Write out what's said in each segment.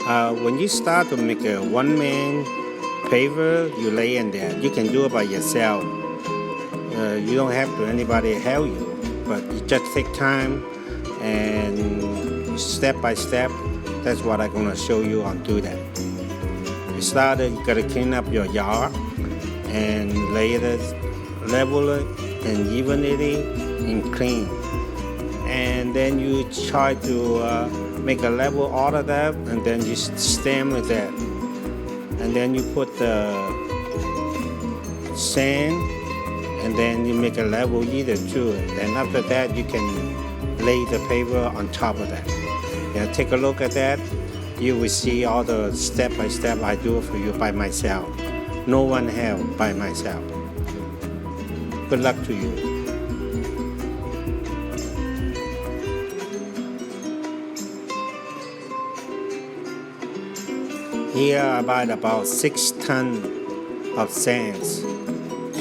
When you start to make a one-man paver, you lay in there. You can do it by yourself. You don't have to anybody help you, but you just take time and step by step. That's what I'm gonna show you on do that. You started, you gotta clean up your yard and lay it, level it, and even it and clean. And then you try to make a level all of that, and then you stem with that. And then you put the sand, and then you make a level either to it. Then after that, you can lay the paver on top of that. Yeah, take a look at that. You will see all the step by step I do it for you by myself. No one help by myself. Good luck to you. Here I buy about 6 tons of sands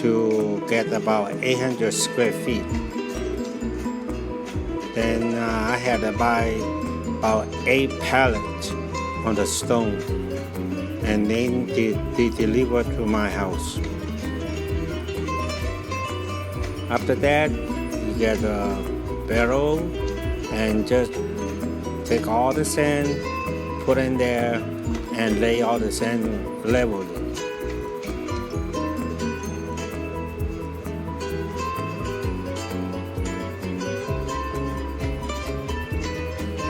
to get about 800 square feet. Then I had to buy about 8 pallets on the stone, and then they deliver to my house. After that, you get a barrel and just take all the sand, put in there, and lay all the sand level.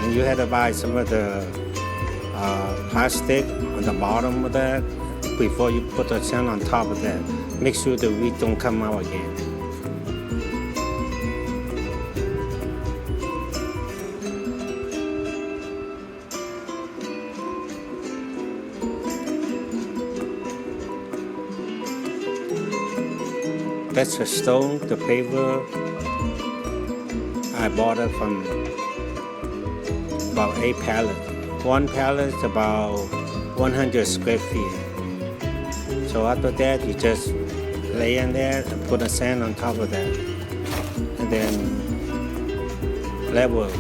And you had to buy some of the plastic on the bottom of that before you put the sand on top of that. Make sure the weed don't come out again. That's a stone, the paver. I bought it from about 8 pallets. One pallet is about 100 square feet. So after that, you just lay in there and put the sand on top of that, and then level.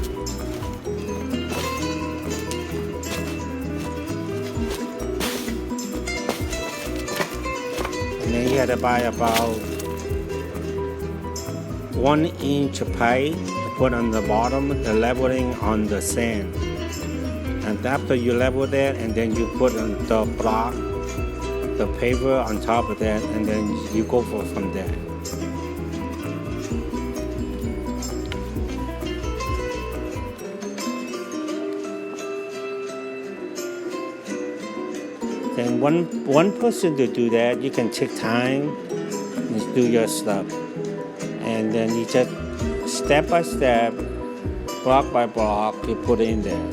And then you had to buy about 1-inch pipe to put on the bottom, the leveling on the sand. And after you level that, and then you put on the block, the paver on top of that, and then you go from there. Then one person to do that, you can take time and do your stuff. And then you just step by step, block by block, you put it in there.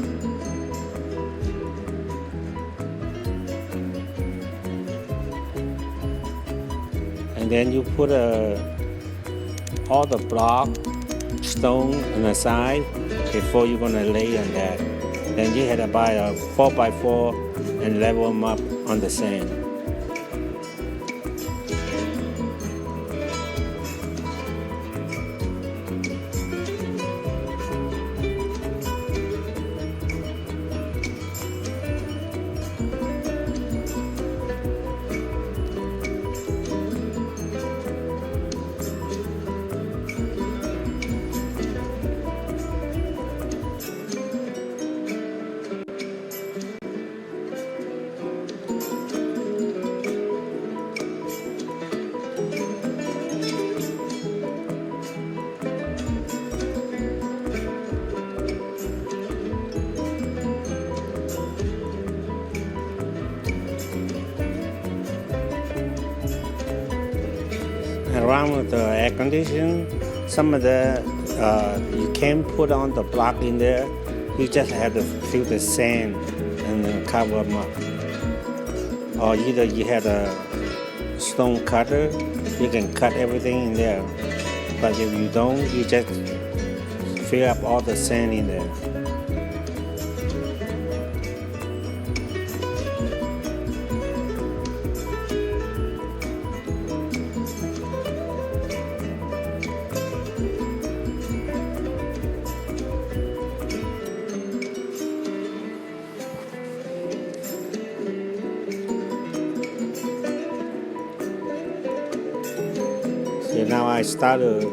And then you put all the block, stone on the side before you're gonna lay on that. Then you had to buy a 4x4 and level them up on the sand. Around with the air conditioning, some of the you can put on the block in there. You just have to fill the sand and then cover them up. Or either you have a stone cutter, you can cut everything in there. But if you don't, you just fill up all the sand in there. now I started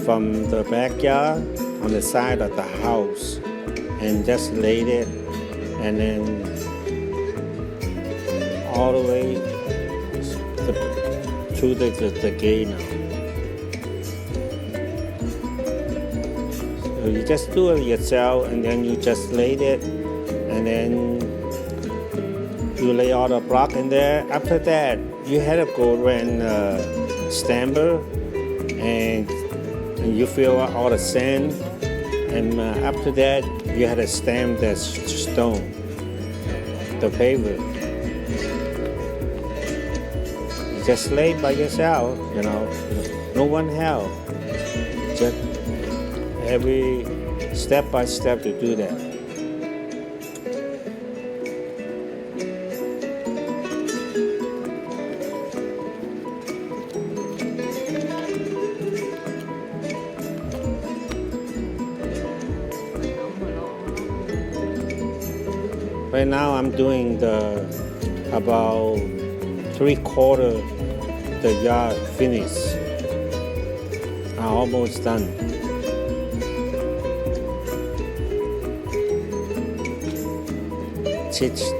from the backyard on the side of the house and just laid it, and then all the way to the gate now. So you just do it yourself, and then you just laid it, and then you lay all the block in there. After that, you had to go rent a stamper, and you fill out all the sand, and after that, you had to stamp the stone, the paver. You just lay by yourself, no one help. Just every step by step to do that. Right now I'm doing about 3/4 the yard finished. I'm almost done.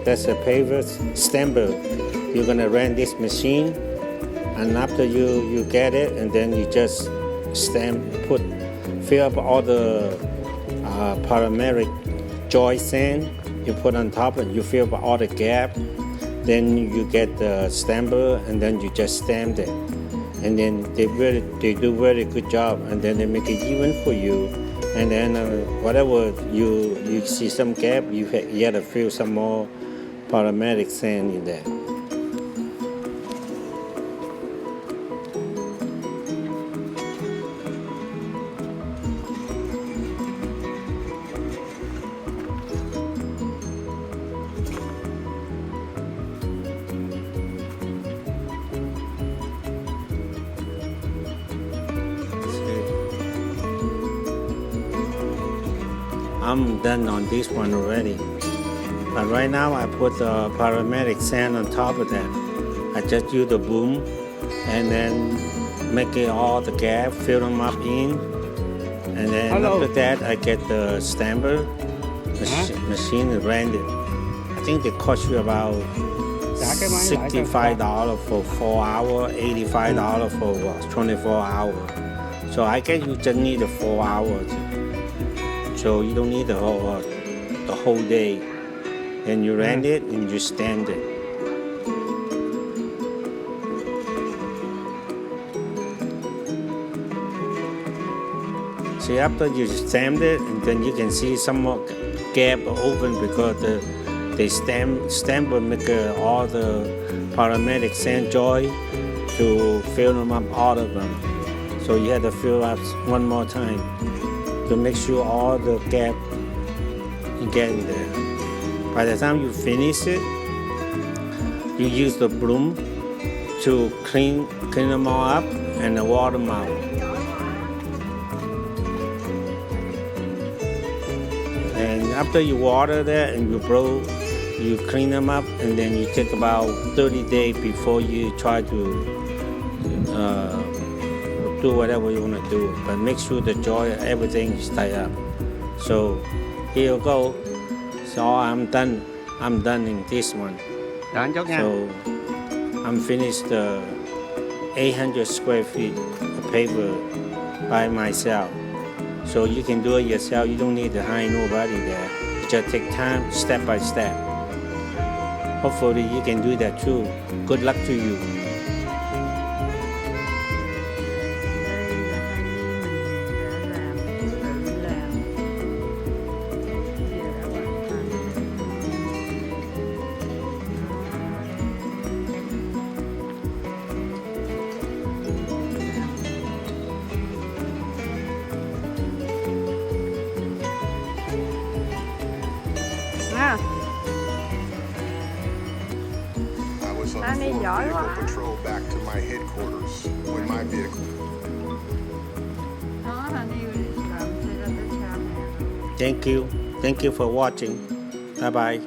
That's a paver stamper. You're gonna rent this machine, and after you get it, and then you just fill up all the polymeric joy sand. You put on top and you fill up all the gap. Then you get the stamper, and then you just stamp it. And then they do very good job, and then they make it even for you. And then whatever you see some gap, you have to fill some more polymeric sand in there. I'm done on this one already, but right now I put the polymeric sand on top of that. I just use the boom and then make it all the gap, fill them up in, and then after that I get the stamper machine and rent it. I think they cost you about $65 for 4 hours, $85 for 24 hours. So I guess you just need the 4 hours. So you don't need the whole day. And you rent it and you stamp it. See, after you stamp it, and then you can see some more gap open because they stamp will make all the polymeric sand joy to fill them up, all of them. So you have to fill up one more time to make sure all the gap you get in there. By the time you finish it, you use the broom to clean them all up and water them out. And after you water that and you clean them up, and then you take about 30 days before you try to do whatever you want to do, but make sure the joy, everything is tied up. So here you go. So I'm done in this one. So I'm finished 800 square feet of paper by myself. So you can do it yourself. You don't need to hire nobody there. You just take time, step by step. Hopefully you can do that too. Good luck to you. On vehicle patrol back to my headquarters when my vehicle. Thank you for watching. Bye bye.